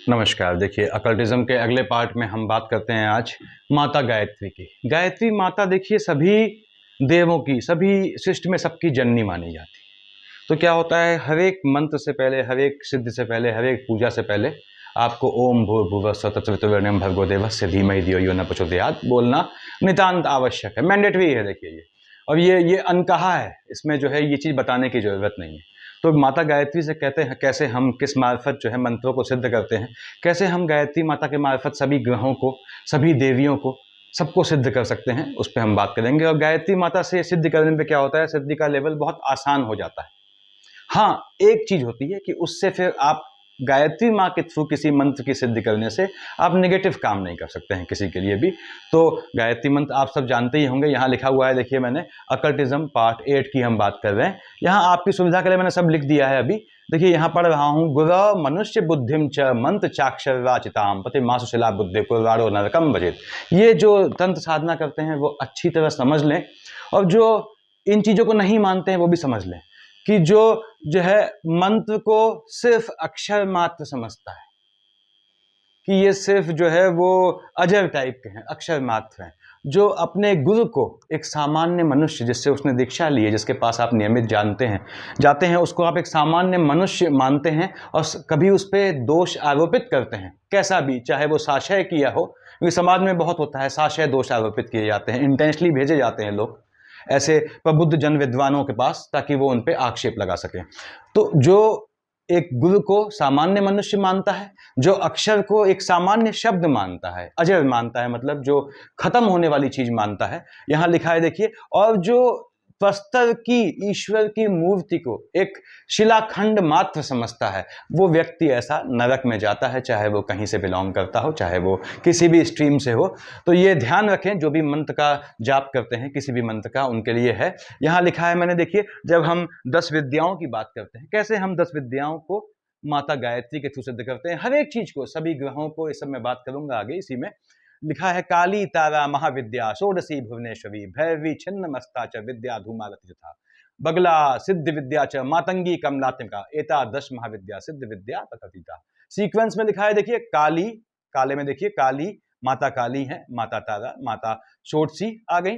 नमस्कार। देखिए, अकल्टिज्म के अगले पार्ट में हम बात करते हैं आज माता गायत्री की। गायत्री माता देखिए सभी देवों की, सभी सृष्टि में सबकी जननी मानी जाती है। तो क्या होता है, हर एक मंत्र से पहले, हर एक सिद्ध से पहले, हर एक पूजा से पहले आपको ओम भूर्भुवः स्वः तत्सवितुर्वरेण्यं भर्गो देवस्य धीमहि धियो यो न प्रचोदयात् बोलना नितांत आवश्यक है, मैंडेटरी है। देखिए ये, और ये अनकहा है, इसमें जो है ये चीज़ बताने की ज़रूरत नहीं है। तो माता गायत्री से कहते हैं कैसे हम किस मार्फत जो है मंत्रों को सिद्ध करते हैं, कैसे हम गायत्री माता के मार्फत सभी ग्रहों को, सभी देवियों को, सबको सिद्ध कर सकते हैं, उस पर हम बात करेंगे। और गायत्री माता से सिद्ध करने पे क्या होता है, सिद्धि का लेवल बहुत आसान हो जाता है। हाँ, एक चीज होती है कि उससे फिर आप गायत्री माँ के थ्रू किसी मंत्र की सिद्धि करने से आप नेगेटिव काम नहीं कर सकते हैं किसी के लिए भी। तो गायत्री मंत्र आप सब जानते ही होंगे, यहाँ लिखा हुआ है, देखिए मैंने अकल्टिज्म पार्ट 8 की हम बात कर रहे हैं। यहाँ आपकी सुविधा के लिए मैंने सब लिख दिया है अभी। देखिए यहाँ पढ़ रहा हूँ, गुरव मनुष्य बुद्धिम च मंत्र चाक्षराचिताम पति मासु शिला बुद्धि कुर्वाणो नरकम भजेत। ये जो तंत्र साधना करते हैं वो अच्छी तरह समझ लें, और जो इन चीजों को नहीं मानते हैं वो भी समझ लें कि जो है मंत्र को सिर्फ अक्षर मात्र समझता है, कि ये सिर्फ जो है वो अजर टाइप के हैं, अक्षर मात्र हैं। जो अपने गुरु को, एक सामान्य मनुष्य जिससे उसने दीक्षा ली है, जिसके पास आप नियमित जाते हैं, उसको आप एक सामान्य मनुष्य मानते हैं और कभी उस पर दोष आरोपित करते हैं, कैसा भी, चाहे वो साशय किया हो, क्योंकि समाज में बहुत होता है साशय दोष आरोपित किए जाते हैं, इंटेंशनली भेजे जाते हैं लोग ऐसे प्रबुद्ध जन विद्वानों के पास, ताकि वो उन पे आक्षेप लगा सके। तो जो एक गुरु को सामान्य मनुष्य मानता है, जो अक्षर को एक सामान्य शब्द मानता है, अजर मानता है, मतलब जो खत्म होने वाली चीज मानता है, यहां लिखा है देखिए, और जो प्रस्तर की ईश्वर की मूर्ति को एक शिलाखंड मात्र समझता है, वो व्यक्ति ऐसा नरक में जाता है, चाहे वो कहीं से बिलोंग करता हो, चाहे वो किसी भी स्ट्रीम से हो। तो ये ध्यान रखें, जो भी मंत्र का जाप करते हैं, किसी भी मंत्र का, उनके लिए है। यहां लिखा है मैंने, देखिए, जब हम 10 विद्याओं की बात करते हैं, कैसे हम 10 विद्याओं को माता गायत्री के थ्रू सिद्ध करते हैं, हर एक चीज को, सभी ग्रहों को, इस सब मैं बात करूंगा आगे। इसी में लिखा है, काली तारा महाविद्या षोडशी भुवनेश्वरी भैरवी छिन्न मस्ता च विद्या धूमावती तथा बगला सिद्ध विद्या च मातंगी कमलात्मिका एता 10 महाविद्या सिद्ध विद्या प्रकृतिता। सीक्वेंस में लिखा है देखिए, काली, काले में देखिए काली, माता काली है, माता तारा, माता षोडशी आ गई,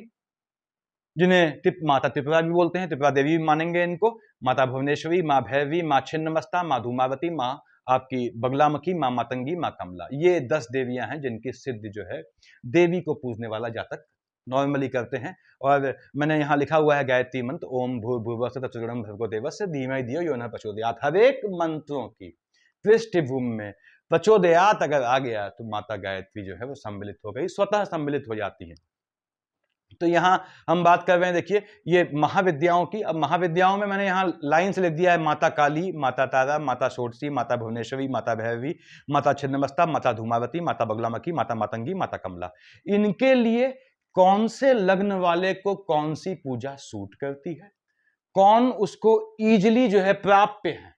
जिन्हें माता त्रिपुरा भी बोलते हैं, त्रिपुरा देवी भी मानेंगे इनको, माता भुवनेश्वरी, माँ भैरवी, माँ छिन्नमस्ता, माँ धूमावती, माँ आपकी बगलामुखी, माँ मातंगी, माँ कमला। ये 10 देवियां हैं जिनकी सिद्ध जो है देवी को पूजने वाला जातक नॉर्मली करते हैं। और मैंने यहाँ लिखा हुआ है गायत्री मंत्र, ओम भूर्भुवः स्वः तत्सवितुर्वरेण्यं भर्गो देवस्य धीमहि धियो यो नः प्रचोदयात्। हर एक मंत्रों की पृष्ठभूमि में प्रचोदयात अगर आ गया तो माता गायत्री जो है वो सम्मिलित हो गई, स्वतः सम्मिलित हो जाती है। तो यहाँ हम बात कर रहे हैं, देखिए, ये महाविद्याओं की। अब महाविद्याओं में मैंने यहाँ लाइन से लिख दिया है, माता काली, माता तारा, माता षोडशी, माता भुवनेश्वरी, माता भैरवी, माता छिन्नमस्ता, माता धूमावती, माता बगलामुखी, माता मातंगी, माता कमला। इनके लिए कौन से लग्न वाले को कौन सी पूजा सूट करती है, कौन उसको इजिली जो है प्राप्य है,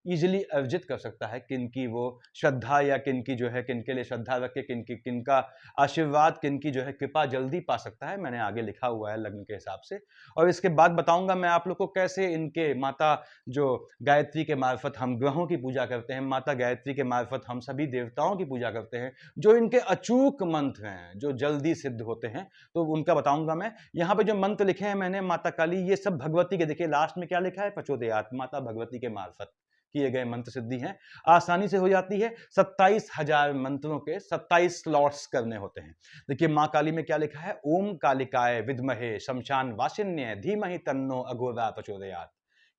इजिली अर्जित कर सकता है, किनकी वो श्रद्धा, या किनकी जो है, किनके लिए श्रद्धा रख के, किनका आशीर्वाद, किनकी जो है कृपा जल्दी पा सकता है, मैंने आगे लिखा हुआ है लग्न के हिसाब से। और इसके बाद बताऊंगा मैं आप लोग को कैसे इनके माता जो गायत्री के मार्फत हम ग्रहों की पूजा करते हैं, माता गायत्री के मार्फत हम सभी देवताओं की पूजा करते हैं, जो इनके अचूक मंत्र हैं, जो जल्दी सिद्ध होते हैं, तो उनका बताऊंगा मैं। यहाँ पे जो मंत्र लिखे हैं मैंने, माता काली, ये सब भगवती के, देखिए लास्ट में क्या लिखा है, प्रचोदयात्, माता भगवती के मार्फत किए गए मंत्र सिद्धि हैं, आसानी से हो जाती है। 27,000 मंत्रों के 27 स्लॉट्स करने होते हैं। देखिए मां काली में क्या लिखा है, ओम कालिकाय विद्महे शमशान वासिन्ये धीमहि तन्नो अघोरा प्रचोदयात्।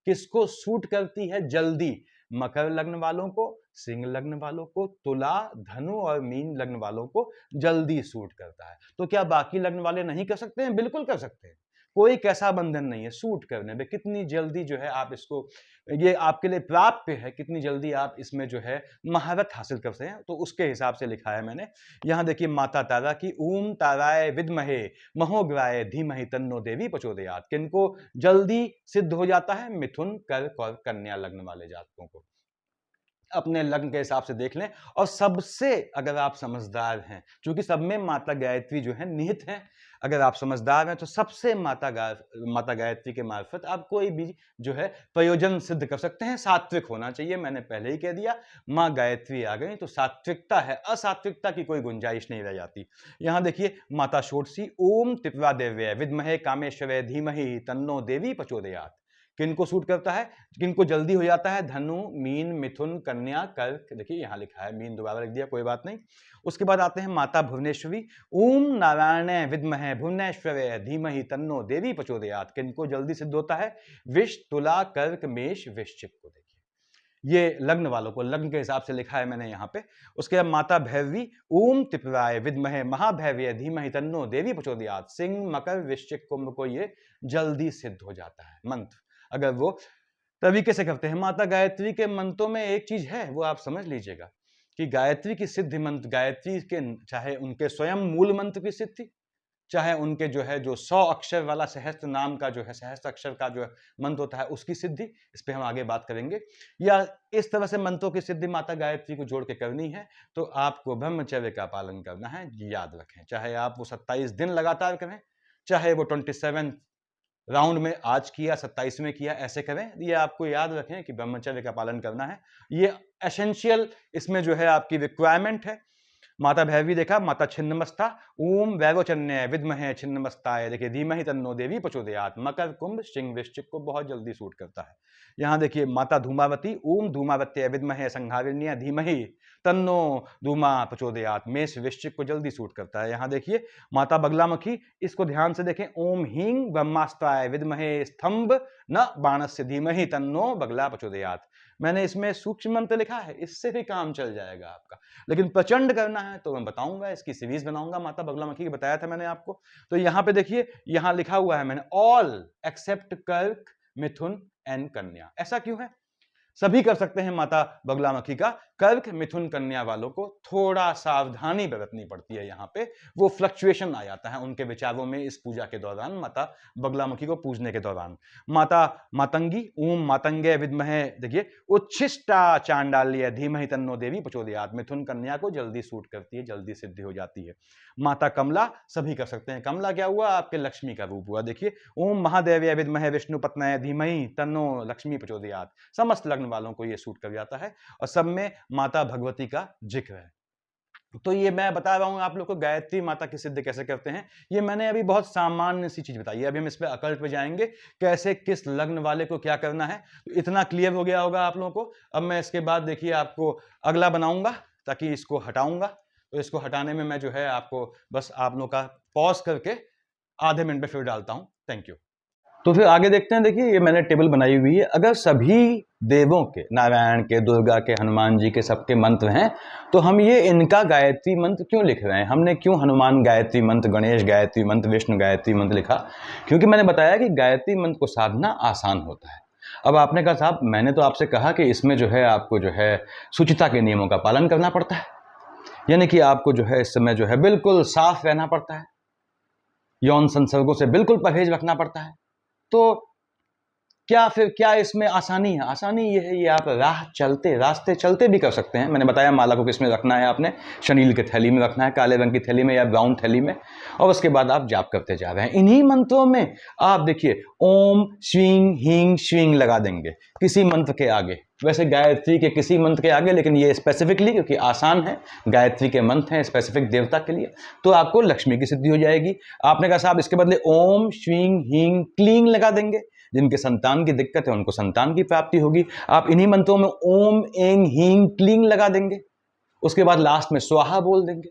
किसको सूट करती है जल्दी, मकर लग्न वालों को, सिंह लग्न वालों को, तुला, धनु और मीन लग्न वालों को जल्दी सूट करता है। तो क्या बाकी लग्न वाले नहीं कर सकते हैं? बिल्कुल कर सकते हैं, कोई कैसा बंधन नहीं है सूट करने में। कितनी जल्दी जो है आप इसको, ये आपके लिए प्राप्य है, कितनी जल्दी आप इसमें जो है महारत हासिल करते हैं, तो उसके हिसाब से लिखा है मैंने। यहां देखिए, माता तारा की, ओम ताराय विद्महे महोग्राय धीमहि तन्नो देवी प्रचोदयात्। किनको जल्दी सिद्ध हो जाता है? मिथुन, कर्क और कन्या लग्न वाले जातकों को। अपने लग्न के हिसाब से देख लें। और सबसे अगर आप समझदार हैं, क्योंकि सब में माता गायत्री जो है निहित है, अगर आप समझदार हैं तो सबसे माता गायत्री के मार्फत आप कोई भी जो है प्रयोजन सिद्ध कर सकते हैं। सात्विक होना चाहिए, मैंने पहले ही कह दिया, माँ गायत्री आ गई तो सात्विकता है, असात्विकता की कोई गुंजाइश नहीं रह जाती। यहां देखिए माता षोडशी, ओम त्रिपुरा देव्यै विद्महे कामेश्वरै धीमहि तन्नो देवी प्रचोदयात्। किनको सूट करता है, किनको जल्दी हो जाता है, धनु, मीन, मिथुन, कन्या, कर्क। देखिए यहां लिखा है, मीन दोबारा लिख दिया, कोई बात नहीं। उसके बाद आते हैं माता भुवनेश्वरी, ओम नारायणे विद्महे भुवनेश्वरे धीमहि तन्नो देवी प्रचोदयात्। किनको जल्दी सिद्ध होता है, विष, तुला, कर्क, मेष, वृश्चिक को। देखिए ये लग्न वालों को, लग्न के हिसाब से लिखा है मैंने यहाँ पे। उसके बाद माता भैरवी, ओम त्रिपुराय विद्महे महाभैरव्यै धीमहि तन्नो देवी प्रचोदयात्। सिंह, मकर, वृश्चिक, कुंभ को ये जल्दी सिद्ध हो जाता है मंत्र, अगर वो तरीके से करते हैं। माता गायत्री के मंत्रों में एक चीज है, वो आप समझ लीजिएगा कि गायत्री की सिद्धि मंत्र, गायत्री के चाहे उनके स्वयं मूल मंत्र की सिद्धि, चाहे उनके जो है जो 100 अक्षर वाला सहस्त्र नाम का जो है, सहस्त्र अक्षर का जो मंत्र होता है उसकी सिद्धि, इस पे हम आगे बात करेंगे। या इस तरह से मंत्रों की सिद्धि माता गायत्री को जोड़ के करनी है तो आपको ब्रह्मचर्य का पालन करना है, याद रखें। चाहे आप वो 27 दिन लगातार करें, चाहे वो 27 राउंड में आज किया, 27 में किया, ऐसे करें। ये आपको याद रखें कि ब्रह्मचर्य का पालन करना है, ये एसेंशियल इसमें जो है आपकी रिक्वायरमेंट है। माता भैरवी देखा, माता छिन्नमस्ता, ओम वैरोचन्य विद्महे छिन्नमस्ताय, देखिए धीमहि तन्नो देवी प्रचोदयात्। मकर, कुंभ, सिंह, वृश्चिक को बहुत जल्दी सूट करता है। यहाँ देखिए माता धूमावती, ओम धूमावत्यै विद्महे संघारिण्यै धीमहि तन्नो धूमा प्रचोदयात्। मेष, वृश्चिक को जल्दी सूट करता है। यहाँ देखिए माता बगलामुखी, इसको ध्यान से देखें, ओम हींग ब्रह्मास्त्राय विद्महे स्तंभ न बाणस्य धीमहि तन्नो बगला प्रचोदयात्। मैंने इसमें सूक्ष्म मंत्र लिखा है, इससे भी काम चल जाएगा आपका। लेकिन प्रचंड करना है तो मैं बताऊंगा, इसकी सीरीज बनाऊंगा माता बगलामुखी की, बताया था मैंने आपको। तो यहां पे देखिए, यहां लिखा हुआ है मैंने, ऑल एक्सेप्ट कर्क, मिथुन एंड कन्या। ऐसा क्यों है? सभी कर सकते हैं माता बगलामुखी का, कर्क, मिथुन, कन्या वालों को थोड़ा सावधानी बरतनी पड़ती है। यहाँ पे वो फ्लक्चुएशन आ जाता है उनके विचारों में इस पूजा के दौरान, माता बगलामुखी को पूजने के दौरान। माता मातंगी, ओम मातंगे विद्महे, देखिए उच्छिष्टा चांडाल्य धीमहि तन्नो देवी प्रचोदयात्। मिथुन, कन्या को जल्दी सूट करती है, जल्दी सिद्धि हो जाती है। माता कमला, सभी कर सकते हैं। कमला क्या हुआ? आपके लक्ष्मी का रूप हुआ। देखिए ओम महादेव्य विद्महे विष्णु पत्न्यै धीमहि तन्नो लक्ष्मी प्रचोदयात्। समस्त लग्न वालों को यह सूट कर जाता है और सब में माता भगवती का जिक्र है। तो ये मैं बता रहा हूं आप लोग को गायत्री माता की सिद्धि कैसे करते हैं। ये मैंने अभी बहुत सामान्य सी चीज बताई है, अभी हम इस पे अकल्ट पे जाएंगे, कैसे किस लग्न वाले को क्या करना है। तो इतना क्लियर हो गया होगा आप लोगों को। अब मैं इसके बाद देखिए आपको अगला बनाऊंगा, ताकि इसको हटाऊंगा। तो इसको हटाने में मैं जो है आपको बस आप लोग का पॉज करके आधे मिनट में फिर डालता हूं। Thank you. तो फिर आगे देखते हैं। देखिए ये मैंने टेबल बनाई हुई है। अगर सभी देवों के, नारायण के, दुर्गा के, हनुमान जी के, सबके मंत्र हैं, तो हम ये इनका गायत्री मंत्र क्यों लिख रहे हैं? हमने क्यों हनुमान गायत्री मंत्र, गणेश गायत्री मंत्र, विष्णु गायत्री मंत्र लिखा? क्योंकि मैंने बताया कि गायत्री मंत्र को साधना आसान होता है। अब आपने कहा साहब, मैंने तो आपसे कहा कि इसमें जो है आपको जो है शुचिता के नियमों का पालन करना पड़ता है, यानी कि आपको जो है इस समय जो है बिल्कुल साफ रहना पड़ता है, यौन संसर्गों से बिल्कुल परहेज रखना पड़ता है। तो क्या इसमें आसानी है? आसानी ये है, ये आप रास्ते चलते भी कर सकते हैं। मैंने बताया माला को किसमें रखना है, आपने शनील के थैली में रखना है, काले रंग की थैली में या ब्राउन थैली में, और उसके बाद आप जाप करते जा रहे हैं। इन्हीं मंत्रों में आप देखिए ओम श्रीं हींग श्रीं लगा देंगे किसी मंत्र के आगे, वैसे गायत्री के किसी मंत्र के आगे, लेकिन ये स्पेसिफिकली क्योंकि आसान है, गायत्री के मंत्र हैं स्पेसिफिक देवता के लिए, तो आपको लक्ष्मी की सिद्धि हो जाएगी। आपने कहा साहब इसके बदले ओम श्रीं हींग क्लीं लगा देंगे, जिनके संतान की दिक्कत है उनको संतान की प्राप्ति होगी। आप इन्हीं मंत्रों में ओम एंग हींग क्लीं लगा देंगे, उसके बाद लास्ट में स्वाहा बोल देंगे,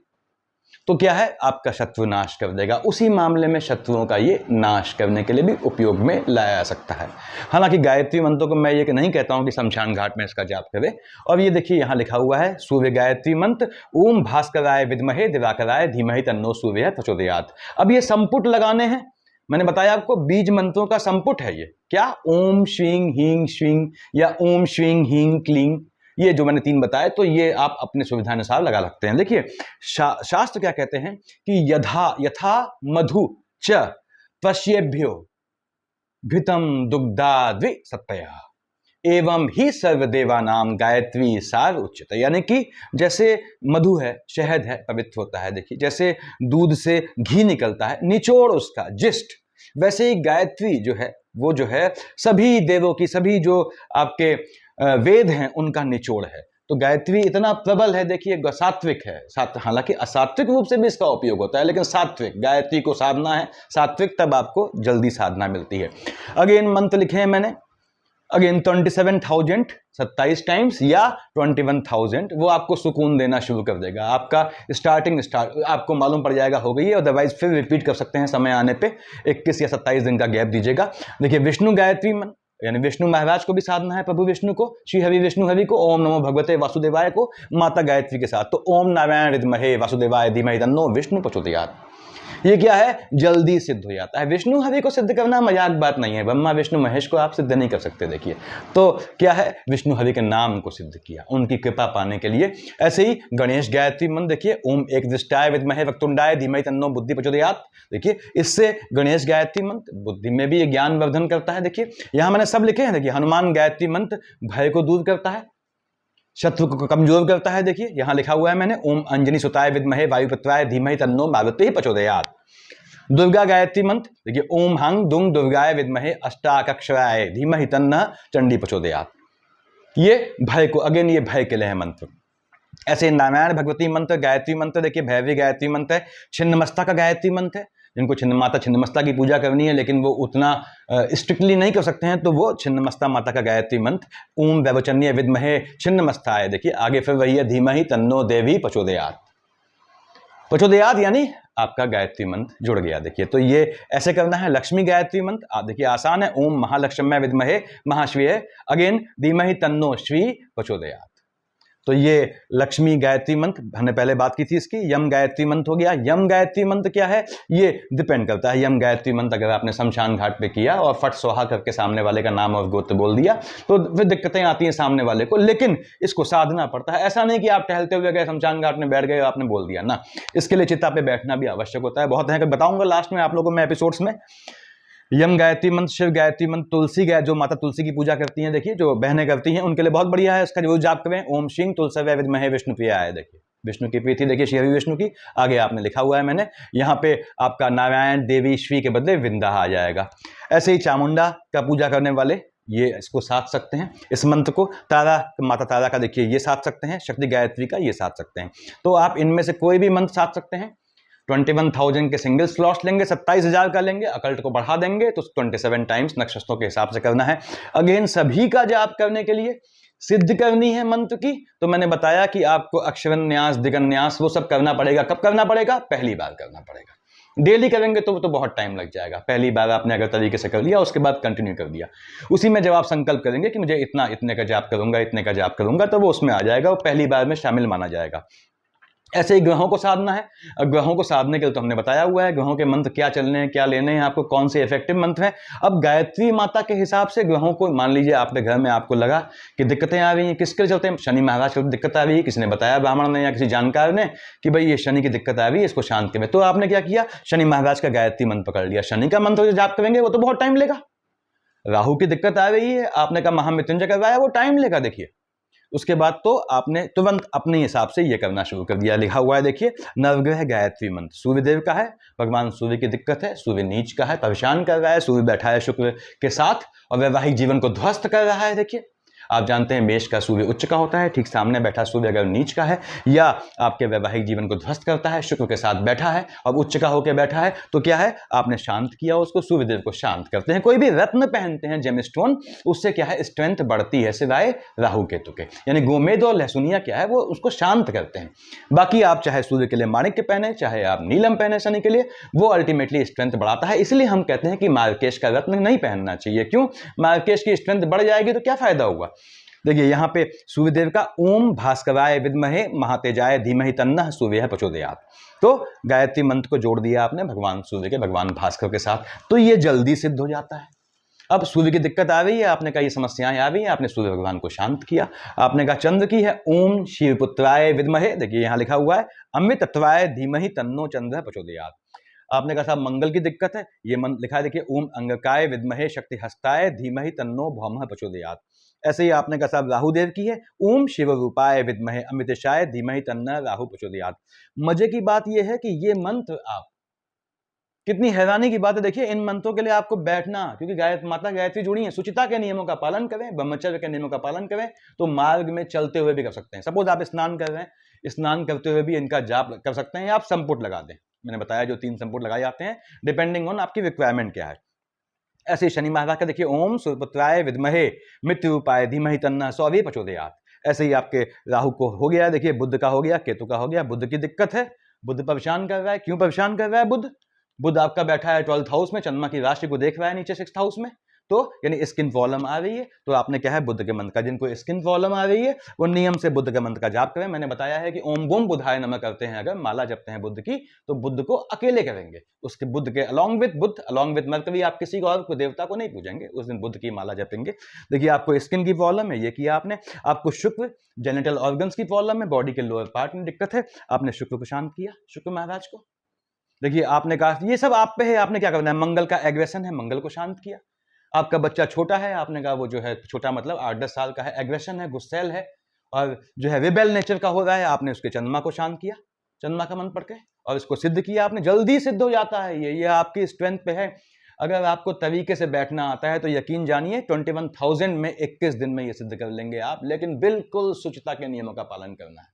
तो क्या है, आपका शत्रु नाश कर देगा। उसी मामले में शत्रुओं का ये नाश करने के लिए भी उपयोग में लाया जा सकता है। हालांकि गायत्री मंत्रों को मैं ये नहीं कहता हूं कि शमशान घाट में इसका जाप करें। और ये देखिए यहां लिखा हुआ है सूर्य गायत्री मंत्र, ओम भास्कराय विद्महे दिवाकराय धीमहि तन्नो सूर्यः प्रचोदयात्। अब ये संपुट लगाने हैं, मैंने बताया आपको बीज मंत्रों का संपुट है ये। क्या? ओम श्रीं हींग श्रीं या ओम श्रीं हींग क्लीं, ये जो मैंने 3 बताए, तो ये आप अपने सुविधानुसार लगा सकते हैं। देखिए शास्त्र क्या कहते हैं कि यथा मधु च पश्येभ्यो घृतम दुग्धाद्वि सत्तयः, एवं ही सर्वदेवानाम गायत्री सार उच्यते। यानी कि जैसे मधु है, शहद है, पवित्र होता है, देखिए जैसे दूध से घी निकलता है, निचोड़ उसका जिस्ट, वैसे ही गायत्री जो है वो जो है सभी देवों की, सभी जो आपके वेद हैं उनका निचोड़ है। तो गायत्री इतना प्रबल है, देखिए सात्विक है, हालांकि असात्विक रूप से भी इसका उपयोग होता है, लेकिन सात्विक गायत्री को साधना है, सात्विक, तब आपको जल्दी साधना मिलती है। अगेन मंत्र लिखे हैं मैंने, अगेन 27,000 27 टाइम्स या 21,000, वो आपको सुकून देना शुरू कर देगा। आपका स्टार्ट आपको मालूम पड़ जाएगा हो गई है, अदरवाइज फिर रिपीट कर सकते हैं समय आने पे, 21 या 27 दिन का गैप दीजिएगा। देखिए विष्णु गायत्री मन, यानी विष्णु महाराज को भी साधना है, प्रभु विष्णु को, श्री हरि विष्णु हरि को, ओम नमो भगवते वासुदेवाय को, माता गायत्री के साथ। तो ओम नारायण विद्महे वासुदेवाय धीमहि तन्नो विष्णु प्रचोदयात्। ये क्या है, जल्दी सिद्ध हो जाता है। विष्णु हरि को सिद्ध करना मजाक बात नहीं है, ब्रह्मा विष्णु महेश को आप सिद्ध नहीं कर सकते। देखिए तो क्या है, विष्णु हरि के नाम को सिद्ध किया, उनकी कृपा पाने के लिए। ऐसे ही गणेश गायत्री मंत्र देखिए, ओम एकदृष्टाय विद्महे वक्रतुंडाय धीमहि तन्नो बुद्धि प्रचोदयात्। देखिए इससे गणेश गायत्री मंत्र बुद्धि में भी ज्ञान वर्धन करता है। देखिए यहां मैंने सब लिखे हैं, देखिए हनुमान गायत्री मंत्र भय को दूर करता है, शत्रु को कमजोर करता है। देखिए यहां लिखा हुआ है मैंने, ओम अंजनी सुताय विद्महे वायुपुत्राय धीमहि तन्नो मारुति प्रचोदयात्। दुर्गा गायत्री मंत्र देखिए, ओम हंग दुंग दुर्गाय विद्महे अष्टाक्षराय धीमहि तन्नः चंडी प्रचोदयात्। ये भय को, अगेन ये भय के लिए है मंत्र। ऐसे नारायण भगवती मंत्र गायत्री मंत्र देखिए, भैरवी गायत्री मंत्र है, छिन्नमस्ता का गायत्री मंत्र है, जिनको माता छिन्नमस्ता की पूजा करनी है लेकिन वो उतना स्ट्रिक्टली नहीं कर सकते हैं, तो वो छिन्नमस्ता माता का गायत्री मंत्र, ओम वैवचन्य विद्महे छिन्नमस्ताय। देखिए आगे फिर वही है, धीमहि तन्नो देवी प्रचोदयात्। प्रचोदयात् यानी आपका गायत्री मंत्र जुड़ गया। देखिए तो ये ऐसे करना है। लक्ष्मी गायत्री मंत्र देखिए आसान है, ओम महालक्ष्म्याय विद्महे महाश्वेय, अगेन धीमहि तन्नो श्री प्रचोदयात्। तो ये लक्ष्मी गायत्री मंत्र हमने पहले बात की थी इसकी। यम गायत्री मंत्र हो गया। यम गायत्री मंत्र क्या है, ये डिपेंड करता है। यम गायत्री मंत्र अगर आपने शमशान घाट पे किया और फट सोहा करके सामने वाले का नाम और गोत्र बोल दिया तो फिर दिक्कतें आती हैं सामने वाले को, लेकिन इसको साधना पड़ता है। ऐसा नहीं कि आप टहलते हुए गए शमशान घाट में बैठ गए और आपने बोल दिया ना, इसके लिए चिता पे बैठना भी आवश्यक होता है। बहुत है, बताऊंगा लास्ट में आप लोगों को मैं एपिसोड्स में। यम गायत्री मंत्र, शिव गायत्री मंत्र, तुलसी गाय, जो माता तुलसी की पूजा करती हैं, देखिए जो बहनें करती हैं उनके लिए बहुत बढ़िया है, इसका जरूर जाप करें। ओम श्रीं तुलसवे विद्महे विष्णुप्रियाय। देखिए विष्णु की प्रीति, देखिए श्री हरि विष्णु की, आगे आपने लिखा हुआ है मैंने, यहाँ पे आपका नारायण देवी श्री के बदले विंदा आ जाएगा। ऐसे ही चामुंडा का पूजा करने वाले ये इसको साध सकते हैं, इस मंत्र को। तारा, माता तारा का देखिए ये साध सकते हैं, शक्ति गायत्री का ये साध सकते हैं। तो आप इनमें से कोई भी मंत्र साध सकते हैं। 21,000 के सिंगल स्लॉट्स लेंगे, 27,000 का लेंगे, अकल्ट को बढ़ा देंगे तो 27 टाइम्स नक्षत्रों के हिसाब से करना है। अगेन सभी का जाप करने के लिए सिद्ध करनी है मंत्र की, तो मैंने बताया कि आपको अक्षरन्यास, दिगन्यास वो सब करना पड़ेगा। कब करना पड़ेगा, पहली बार करना पड़ेगा। डेली करेंगे तो बहुत टाइम लग जाएगा। पहली बार आपने अगर तरीके से कर लिया, उसके बाद कंटिन्यू कर दिया, उसी में जब आप संकल्प करेंगे कि मुझे इतने का जाप करूंगा, इतने का जाप करूंगा, तो वो उसमें आ जाएगा, वो पहली बार में शामिल माना जाएगा। ऐसे ही ग्रहों को साधना है। ग्रहों को साधने के लिए तो हमने बताया हुआ है ग्रहों के मंत्र क्या चलने हैं, क्या लेने हैं, आपको कौन से इफेक्टिव मंत्र हैं। अब गायत्री माता के हिसाब से ग्रहों को, मान लीजिए आपके घर में आपको लगा कि दिक्कतें आ रही हैं, किसके चलते, शनि महाराज की दिक्कत आ रही है, किसी ने बताया ब्राह्मण ने या किसी जानकार ने कि भाई ये शनि की दिक्कत आ रही है, इसको शांत करें, तो आपने क्या किया, शनि महाराज का गायत्री मंत्र पकड़ लिया। शनि का मंत्र जो जाप करेंगे वो तो बहुत टाइम लेगा। राहु की दिक्कत आ रही है, आपने कहा महामृत्युंजय करवाया, वो टाइम लेगा। देखिए उसके बाद तो आपने तुरंत अपने हिसाब से ये करना शुरू कर दिया। लिखा हुआ है देखिए, नवग्रह गायत्री मंत्र, सूर्यदेव का है, भगवान सूर्य की दिक्कत है, सूर्य नीच का है, परेशान कर रहा है, सूर्य बैठा है शुक्र के साथ और वैवाहिक जीवन को ध्वस्त कर रहा है। देखिए आप जानते हैं मेष का सूर्य उच्च का होता है, ठीक सामने बैठा सूर्य अगर नीच का है या आपके वैवाहिक जीवन को ध्वस्त करता है, शुक्र के साथ बैठा है और उच्च का होकर बैठा है, तो क्या है, आपने शांत किया उसको, सूर्यदेव को शांत करते हैं। कोई भी रत्न पहनते हैं जेमस्टोन, उससे क्या है, स्ट्रेंथ बढ़ती है, सिवाय राहु केतु के। यानी गोमेद और लहसुनिया क्या है, वो उसको शांत करते हैं। बाकी आप चाहे सूर्य के लिए माणिक्य पहने, चाहे आप नीलम पहने शनि के लिए, वो अल्टीमेटली स्ट्रेंथ बढ़ाता है। इसलिए हम कहते हैं कि मार्केश का रत्न नहीं पहनना चाहिए। क्यों, मार्केश की स्ट्रेंथ बढ़ जाएगी तो क्या फायदा होगा। देखिए यहाँ पे सूर्यदेव का ओम भास्कराय विद्महे महातेजाय धीमहि तन्नः सूर्यः प्रचोदयात्। तो गायत्री मंत्र को जोड़ दिया आपने भगवान सूर्य के, भगवान भास्कर के साथ, तो ये जल्दी सिद्ध हो जाता है। अब सूर्य की दिक्कत आ रही है, आपने कहा ये समस्याएं आ रही हैं, आपने सूर्य भगवान को शांत किया। आपने कहा चंद्र की है, ओम शिवपुत्राय विद्महे, देखिए यहाँ लिखा हुआ है, अमृतत्वाय धीमहि तन्नो चंद्रः प्रचोदयात्। आपने कहा साहब मंगल की दिक्कत है, ये मंत्र लिखा है देखिए, ओम अंगकाय विद्महे शक्ति हस्ताय धीमहि तन्नो भौमः प्रचोदयात्। ऐसे ही आपने कहा साहब राहुदेव की है, ओम शिव रूपाय विद्महे अमृतशाय धीमहि तन्नः राहु प्रचोदयात्। मजे की बात यह है कि ये मंत्र आप, कितनी हैरानी की बात है, देखिए इन मंत्रों के लिए आपको बैठना, क्योंकि माता गायत्री जुड़ी है, सुचिता के नियमों का पालन करें, ब्रह्मचर्य के नियमों का पालन करें, तो मार्ग में चलते हुए भी कर सकते हैं। सपोज आप स्नान कर रहे हैं, स्नान करते हुए भी इनका जाप कर सकते हैं, या आप संपुट लगा दें। मैंने बताया जो 3 संपुट लगाए जाते हैं, डिपेंडिंग ऑन आपकी रिक्वायरमेंट क्या है। ऐसे शनि महाराज का देखिए, ओम सूर्यपुत्राय विद्महे मृत्युरूपाय धीमहि तन्नः सौर्य प्रचोदयात्। ऐसे ही आपके राहु को हो गया, देखिए बुध का हो गया, केतु का हो गया। बुध की दिक्कत है, बुध परेशान कर रहा है। क्यों परेशान कर रहा है बुध? बुध आपका बैठा है 12th हाउस में, चंद्रमा की राशि को देख रहा है नीचे 6th हाउस में, तो यानी स्किन प्रॉब्लम आ रही है। तो आपने क्या है, बुध के मंत्र का, जिनको स्किन प्रॉब्लम आ रही है वो नियम से बुध के मंत्र का जाप करें। मैंने बताया है कि ओम गोम बुधाय नमः करते हैं, अगर माला जपते हैं बुध की, तो बुध को अकेले करेंगे, उसके बुध के along with Budh, along with Mercury, आप किसी और को देवता को नहीं पूजेंगे, उस दिन बुध की माला जपेंगे। देखिए आपको स्किन की प्रॉब्लम है, ये किया आपने। आपको शुक्र जेनिटल ऑर्गन्स की प्रॉब्लम है, बॉडी के लोअर पार्ट में दिक्कत है, आपने शुक्र को शांत किया, शुक्र महाराज को। देखिए आपने कहा ये सब आप पे है, आपने क्या करना है, मंगल का एग्रेशन है, मंगल को शांत किया। आपका बच्चा छोटा है, आपने कहा वो जो है छोटा मतलब 8-10 साल का है, एग्रेशन है, गुस्सैल है, और जो है रिबेल नेचर का हो रहा है, आपने उसके चंद्रमा को शांत किया, चंद्रमा का मंत्र पढ़ के, और इसको सिद्ध किया आपने। जल्दी सिद्ध हो जाता है ये आपकी स्ट्रेंथ पे है। अगर आपको तरीके से बैठना आता है तो यकीन जानिए 21,000 में 21 दिन में ये सिद्ध कर लेंगे आप, लेकिन बिल्कुल शुचिता के नियमों का पालन करना है।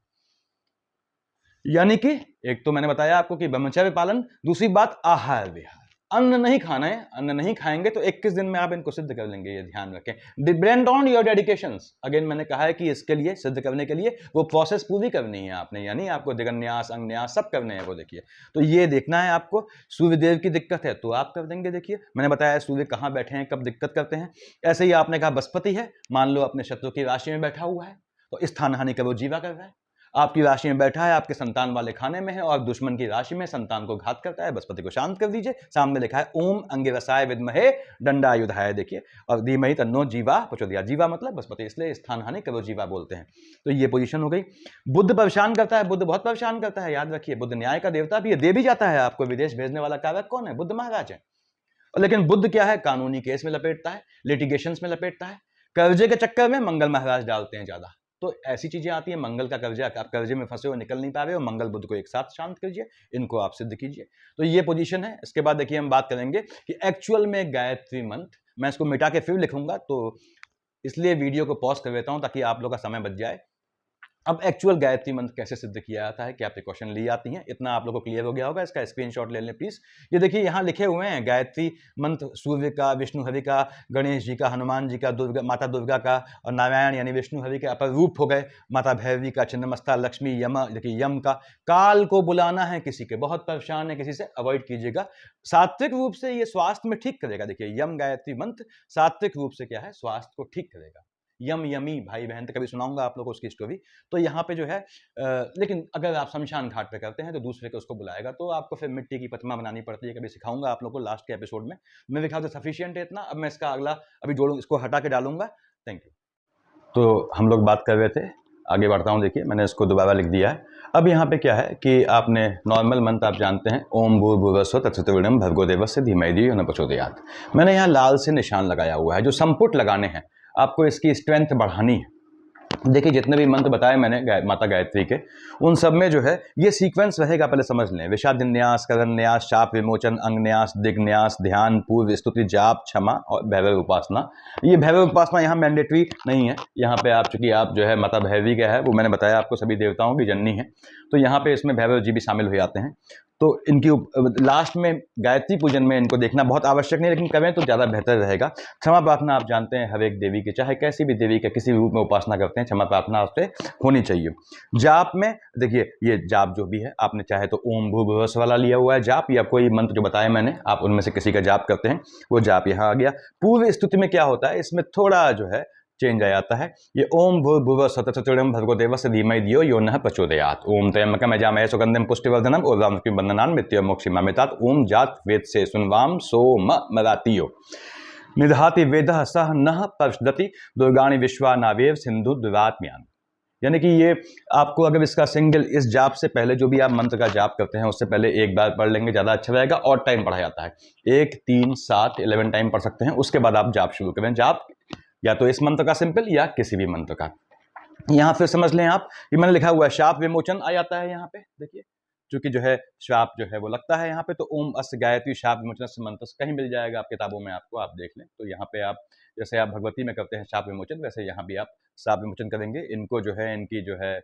यानी कि एक तो मैंने बताया आपको कि ब्रह्मचर्य पालन, दूसरी बात आहार विहार, अन्न नहीं खाना है, अन्न नहीं खाएंगे तो 21 दिन में आप इनको सिद्ध कर लेंगे, ये ध्यान रखें। Depend on your dedications. Again मैंने कहा है कि इसके लिए सिद्ध करने के लिए वो प्रोसेस पूरी करनी है आपने, यानी आपको दिगन्यास अंगन्यास सब करने हैं वो। देखिए तो ये देखना है आपको, सूर्यदेव की दिक्कत है तो आप कर देंगे। देखिए मैंने बताया सूर्य कहाँ बैठे हैं, कब दिक्कत करते हैं। ऐसे ही आपने कहा बृहस्पति है, मान लो अपने शत्रु की राशि में बैठा हुआ है, तो स्थान हानि का वो जीवा कर रहा है। आपकी राशि में बैठा है, आपके संतान वाले खाने में है, और दुश्मन की राशि में संतान को घात करता है, बृहस्पति को शांत कर दीजिए। सामने लिखा है ओम अंगिरसाय विद्महे दंडायुधाय, देखिए, और धीमहि तन्नो जीवा प्रचोदयात्। जीवा मतलब बृहस्पति, इसलिए स्थान हानि करो जीवा बोलते हैं। तो ये पोजीशन हो गई। बुध परेशान करता है, बुध बहुत परेशान करता है, याद रखिए बुध न्याय का देवता भी है, दे भी जाता है आपको। विदेश भेजने वाला कारक कौन है? बुध महाराज है। लेकिन बुध क्या है, कानूनी केस में लपेटता है, लिटिगेशंस में लपेटता है, कर्जे के चक्कर में मंगल महाराज डालते हैं ज्यादा। तो ऐसी चीजें आती है, मंगल का कर्जा, आप कर्जे में फंसे हो, निकल नहीं पा रहे हो, मंगल बुध को एक साथ शांत कीजिए, इनको आप सिद्ध कीजिए। तो ये पोजीशन है। इसके बाद देखिए हम बात करेंगे कि एक्चुअल में गायत्री मंत्र, मैं इसको मिटा के फिर लिखूंगा, तो इसलिए वीडियो को पॉज कर देता हूं ताकि आप लोग का समय बच जाए। अब एक्चुअल गायत्री मंत्र कैसे सिद्ध किया जाता है, क्या प्रिकॉशन ली जाती हैं, इतना आप लोगों को क्लियर हो गया होगा। इसका स्क्रीनशॉट ले लें प्लीज। ये देखिए यहाँ लिखे हुए हैं गायत्री मंत्र सूर्य का, विष्णु हरि का, गणेश जी का, हनुमान जी का, दुर्गा माता दुर्गा का, और नारायण यानी विष्णु हरि के अपर रूप हो गए, माता भैरवी का, छिन्नमस्ता लक्ष्मी, यम देखिए यम का, काल को बुलाना है, किसी के बहुत परेशान है किसी से, अवॉइड कीजिएगा। सात्विक रूप से ये स्वास्थ्य में ठीक करेगा। देखिए यम गायत्री मंत्र सात्विक रूप से क्या है, स्वास्थ्य को ठीक करेगा। यम यमी भाई बहन तो कभी सुनाऊंगा आप लोगों को उसकी स्टोरी। तो यहाँ पे जो है लेकिन अगर आप शमशान घाट पे करते हैं तो दूसरे को उसको बुलाएगा, तो आपको फिर मिट्टी की प्रतिमा बनानी पड़ती है, कभी सिखाऊंगा आप लोगों को लास्ट के एपिसोड में। मेरे ख्याल से सफिशिएंट है इतना। अब मैं इसका अगला अभी जोड़ूँ, इसको हटा के डालूंगा। Thank you. तो हम लोग बात कर रहे थे, आगे बढ़ता हूँ। देखिए मैंने इसको दोबारा लिख दिया है। अब यहाँ पे क्या है कि आपने नॉर्मल मंत्र आप जानते हैं, ओम भूर्भुवस्सुः तत्सवितुर्वरेण्यं भर्गो देवस्य धीमहि धियो न प्रचोदयात्। मैंने यहाँ लाल से निशान लगाया हुआ है, जो संपुट लगाने हैं, आपको इसकी स्ट्रेंथ बढ़ानी है। देखिए जितने भी मंत्र बताए मैंने माता गायत्री के, उन सब में जो है ये सीक्वेंस रहेगा, पहले समझ लें। विषादन्यास, करन्यास, शाप विमोचन, अंगन्यास, दिग्न्यास, ध्यान, पूर्व स्तुति, जाप, क्षमा और भैरव उपासना। ये भैरव उपासना यहाँ मैंडेटरी नहीं है। यहाँ पे आप चूंकि आप जो है माता भैरवी का है, वो मैंने बताया आपको सभी देवताओं की जननी है, तो यहाँ पे इसमें भैरव जी भी शामिल हो जाते हैं। तो इनकी लास्ट में गायत्री पूजन में इनको देखना बहुत आवश्यक नहीं, लेकिन करें तो ज़्यादा बेहतर रहेगा। क्षमा प्रार्थना आप जानते हैं हर एक देवी की, चाहे कैसी भी देवी का किसी भी रूप में उपासना करते हैं, क्षमा प्रार्थना उससे होनी चाहिए। जाप में देखिए ये जाप जो भी है, आपने चाहे तो ओम भूर्भुवस्सुः वाला लिया हुआ है जाप, या कोई मंत्र जो बताया मैंने, आप उनमें से किसी का जाप करते हैं, वो जाप यहाँ आ गया। पूर्व स्तुति में क्या होता है, इसमें थोड़ा जो है चेंज आ जाता है। ये ओम भूर्भुवस्सुः तत्सवितुर्वरेण्यं भर्गो देवस्य धीमहि धियो यो नः प्रचोदयात्। ओम त्र्यंबकं यजामहे सुगंधिं पुष्टिवर्धनम् उर्वारुकमिव बन्धनान् मृत्योर्मोक्षयमामृतात्। ओम जात वेद से सुनवाम सोम मरातियो निदहाति वेदः सह नः प्रविशदति दुर्गाणि विश्वा नावेव सिंधु दुरात्म्यान्। यानी कि ये आपको अगर इसका सिंगल इस जाप से पहले जो भी आप मंत्र का जाप करते हैं उससे पहले एक बार पढ़ लेंगे, ज़्यादा अच्छा रहेगा। और टाइम पढ़ा जाता है 1, 3, 7, 11 टाइम पढ़ सकते हैं। उसके बाद आप जाप शुरू करें। जाप या तो इस मंत्र का सिंपल या किसी भी मंत्र का। यहाँ फिर समझ लें आप, ये मैंने लिखा हुआ है शाप विमोचन आ जाता है यहाँ पे, देखिए चूंकि जो है श्राप जो है वो लगता है यहाँ पे, तो ओम अस्य गायत्री शाप विमोचन मंत्र कहीं मिल जाएगा आप किताबों में, आपको आप देख लें। तो यहाँ पे आप जैसे आप भगवती में करते हैं शाप विमोचन, वैसे यहाँ भी आप शाप विमोचन करेंगे। इनको जो है इनकी जो है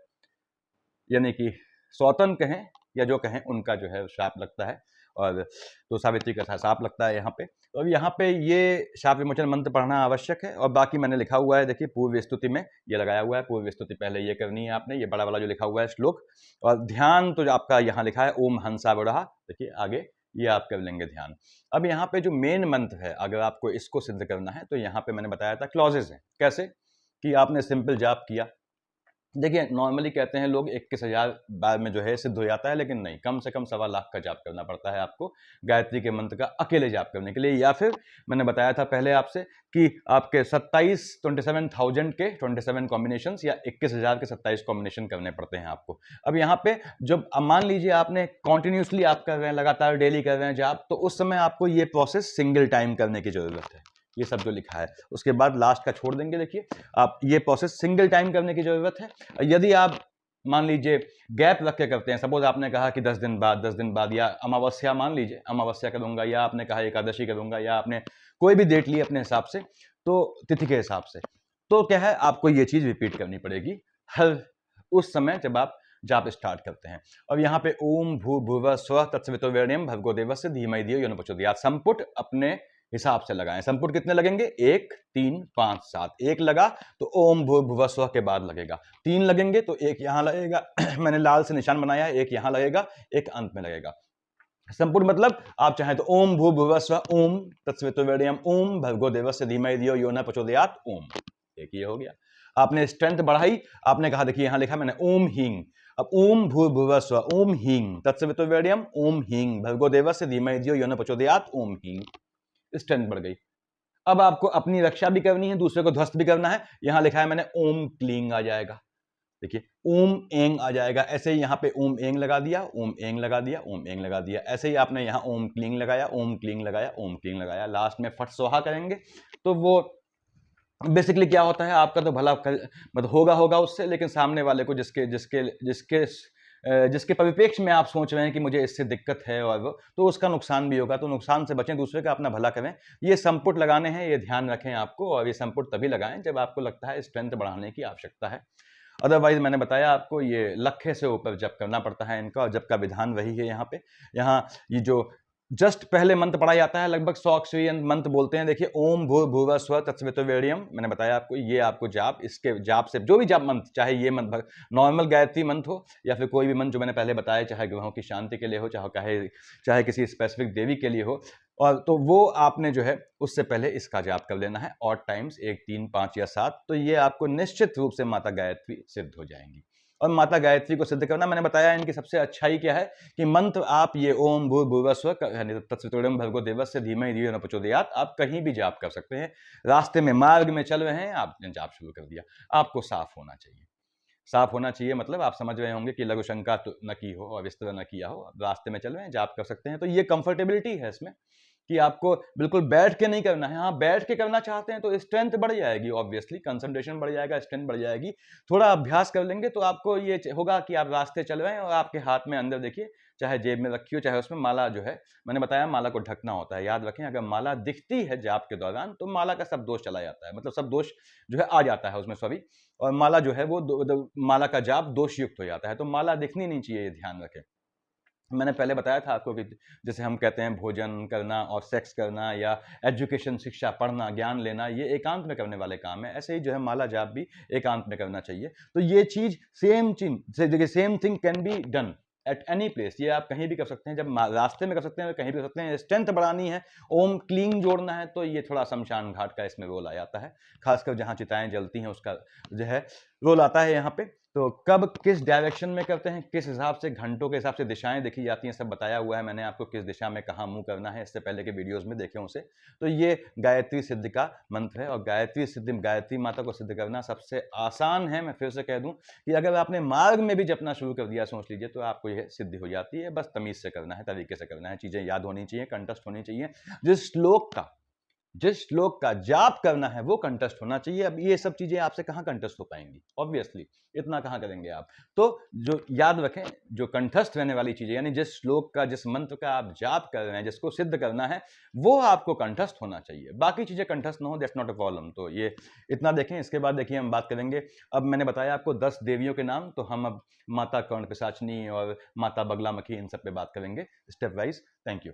यानी कि सौतन कहें या जो कहें, उनका जो है शाप लगता है, और तो सावित्री का शाप लगता है यहाँ पे। तो अब यहाँ पे ये शाप विमोचन मंत्र पढ़ना आवश्यक है। और बाकी मैंने लिखा हुआ है, देखिए पूर्व स्तुति में ये लगाया हुआ है, पूर्व स्तुति पहले ये करनी है आपने, ये बड़ा वाला जो लिखा हुआ है श्लोक। और ध्यान तो जो आपका यहाँ लिखा है ओम हंसा वराह, देखिए आगे ये आप कर लेंगे ध्यान। अब यहाँ पे जो मेन मंत्र है, अगर आपको इसको सिद्ध करना है तो यहाँ पे मैंने बताया था क्लॉजेज है। कैसे कि आपने सिंपल जाप किया, देखिए नॉर्मली कहते हैं लोग 21,000 बार में जो है सिद्ध हो जाता है, लेकिन नहीं, कम से कम 1.25 लाख का जाप करना पड़ता है आपको गायत्री के मंत्र का अकेले जाप करने के लिए। या फिर मैंने बताया था पहले आपसे कि आपके 27,000 के 27 कॉम्बिनेशंस या 21,000 के 27 कॉम्बिनेशन करने पड़ते हैं आपको। अब यहाँ पे जब मान लीजिए आपने कॉन्टिन्यूसली आप कर रहे हैं, लगातार डेली कर रहे हैं जाप, तो उस समय आपको ये प्रोसेस सिंगल टाइम करने की जरूरत है। ये सब जो लिखा है उसके बाद लास्ट का छोड़ देंगे, देखिए आप ये प्रोसेस सिंगल टाइम करने की जरूरत है। यदि आप मान लीजिए गैप रख के करते हैं, सपोज आपने कहा कि 10 दिन बाद या अमावस्या, मान लीजिए अमावस्या करूंगा, या आपने कहा एकादशी करूंगा, या आपने कोई भी डेट ली अपने हिसाब से, तो तिथि के हिसाब से, तो क्या है आपको ये चीज रिपीट करनी पड़ेगी हर उस समय जब आप जाप स्टार्ट करते हैं। अब यहाँ पे ओम भू भुव स्व तत्सवितुर्वरेण्यं भर्गो देवस्य धीमहि धियो यो न प्रचोदयात्, संपुट अपने हिसाब से लगाएं। संपुट कितने लगेंगे? 1 3 5 7। 1 लगा तो ओम भू भुव स्व के बाद लगेगा। 3 लगेंगे तो 1 यहां लगेगा मैंने लाल से निशान बनाया है, 1 यहां लगेगा, 1 अंत में लगेगा। संपुट मतलब आप चाहें तो ओम भू भुव स्व ओम तत्सवितुर्वरेण्यं ओम भर्गो देवस्य धीमहि धियो यो न प्रचोदयात् ओम। एक ये हो गया। आपने स्ट्रेंथ बढ़ाई, आपने कहा देखिए यहां लिखा मैंने ओम हींग, अब ओम भू भुव स्व ओम हींग तत्सवितुर्वरेण्यं ओम हींग भर्गो देवस्य धीमहि धियो यो न प्रचोदयात् ओम हींग, स्ट्रेंथ बढ़ गई। अब आपको अपनी रक्षा भी करनी है, दूसरे को ध्वस्त भी करना है। यहां लिखा है मैंने ओम क्लींग आ जाएगा, देखिए ओम एंग आ जाएगा। ऐसे ही यहां पे ओम एंग लगा दिया, ओम एंग लगा दिया, ओम एंग लगा दिया। ऐसे ही आपने यहां ओम क्लींग लगाया, ओम क्लींग लगाया, ओम क्लींग लगाया। लास्ट में फट सोहा करेंगे तो वो बेसिकली क्या होता है, आपका तो भला मतलब होगा उससे, लेकिन सामने वाले को जिसके जिसके जिसके जिसके परिप्रेक्ष्य में आप सोच रहे हैं कि मुझे इससे दिक्कत है और वो, तो उसका नुकसान भी होगा। तो नुकसान से बचें, दूसरे का अपना भला करें। ये संपुट लगाने हैं, ये ध्यान रखें आपको। और ये संपुट तभी लगाएं जब आपको लगता है स्ट्रेंथ बढ़ाने की आवश्यकता है। अदरवाइज मैंने बताया आपको ये लखे से ऊपर जप करना पड़ता है इनका, और जप का विधान वही है यहाँ पे। यहाँ ये जो जस्ट पहले मंत्र पढ़ा जाता है, लगभग 100 अक्षरीय मंत्र बोलते हैं। देखिए ओम भूर्भुवः स्वः तत्सवितुर्वरेण्यं, मैंने बताया आपको ये आपको जाप, इसके जाप से जो भी जाप मंत्र, चाहे ये मंत्र नॉर्मल गायत्री मंत्र हो या फिर कोई भी मंत्र जो मैंने पहले बताया, चाहे ग्रहों की शांति के लिए हो, चाहे किसी स्पेसिफिक देवी के लिए हो, और तो वो आपने जो है उससे पहले इसका जाप कर लेना है ऑड टाइम्स, 1 3 5 या 7। तो ये आपको निश्चित रूप से माता गायत्री सिद्ध हो जाएंगी। और माता गायत्री को सिद्ध करना, मैंने बताया इनकी सबसे अच्छाई क्या है कि मंत्र आप ये ओम भूर्भुवः स्वः तत्सवितुर्वरेण्यं भर्गो देवस्य धीमहि धियो न प्रचोदयात् आप कहीं भी जाप कर सकते हैं। रास्ते में मार्ग में चल रहे हैं, आपने जाप शुरू कर दिया। आपको साफ होना चाहिए, साफ होना चाहिए मतलब आप समझ रहे होंगे कि लघु शंका तो न की हो और विस्तृत न किया हो। रास्ते में चल रहे हैं, जाप कर सकते हैं। तो ये कंफर्टेबिलिटी है इसमें कि आपको बिल्कुल बैठ के नहीं करना है। हाँ, बैठ के करना चाहते हैं तो स्ट्रेंथ बढ़ जाएगी, ऑब्वियसली कंसंट्रेशन बढ़ जाएगा, स्ट्रेंथ बढ़ जाएगी। थोड़ा अभ्यास कर लेंगे तो आपको ये होगा कि आप रास्ते चल रहे हैं और आपके हाथ में अंदर देखिए, चाहे जेब में रखी हो, चाहे उसमें माला जो है, मैंने बताया माला को ढकना होता है। याद रखें, अगर माला दिखती है जाप के दौरान तो माला का सब दोष चला जाता है, मतलब सब दोष जो है आ जाता है उसमें सभी, और माला जो है वो माला का जाप दोष युक्त हो जाता है। तो माला दिखनी नहीं चाहिए, ये ध्यान रखें। मैंने पहले बताया था आपको कि जैसे हम कहते हैं भोजन करना और सेक्स करना या एजुकेशन, शिक्षा पढ़ना, ज्ञान लेना, ये एकांत में करने वाले काम है। ऐसे ही जो है माला जाप भी एकांत में करना चाहिए। तो ये चीज same thing can be done at any place. ये आप कहीं भी कर सकते हैं, जब रास्ते में कर सकते हैं, कहीं भी कर सकते हैं। स्ट्रेंथ बढ़ानी है, ओम क्लीन जोड़ना है, तो ये थोड़ा शमशान घाट का इसमें रोल आ जाता है, खासकर जहाँ चिताएं जलती हैं उसका जो है रोल आता है यहाँ पे। तो कब किस डायरेक्शन में करते हैं, किस हिसाब से, घंटों के हिसाब से दिशाएं देखी जाती हैं, सब बताया हुआ है मैंने आपको, किस दिशा में कहाँ मुंह करना है, इससे पहले के वीडियोस में देखें उसे। तो ये गायत्री सिद्धि का मंत्र है, और गायत्री माता को सिद्ध करना सबसे आसान है। मैं फिर से कह दूं कि अगर आपने मार्ग में भी जपना शुरू कर दिया, सोच लीजिए, तो आपको यह सिद्धि हो जाती है। बस तमीज से करना है, तरीके से करना है, चीजें याद होनी चाहिए, कंठस्थ होनी चाहिए। जिस श्लोक का जाप करना है वो कंठस्थ होना चाहिए। अब ये सब चीजें आपसे कहाँ कंठस्थ हो पाएंगी, ऑब्वियसली इतना कहाँ करेंगे आप। तो जो याद रखें, जो कंठस्थ रहने वाली चीजें, यानी जिस श्लोक का, जिस मंत्र का आप जाप कर रहे हैं, जिसको सिद्ध करना है, वो आपको कंठस्थ होना चाहिए। बाकी चीजें कंठस्थ ना हो, दैट्स नॉट अ प्रॉब्लम। तो ये इतना देखें। इसके बाद देखिए हम बात करेंगे, अब मैंने बताया आपको 10 देवियों के नाम, तो हम अब माता कर्ण पिशाचनी और माता बगलामुखी इन सब पे बात करेंगे स्टेप वाइज। Thank you.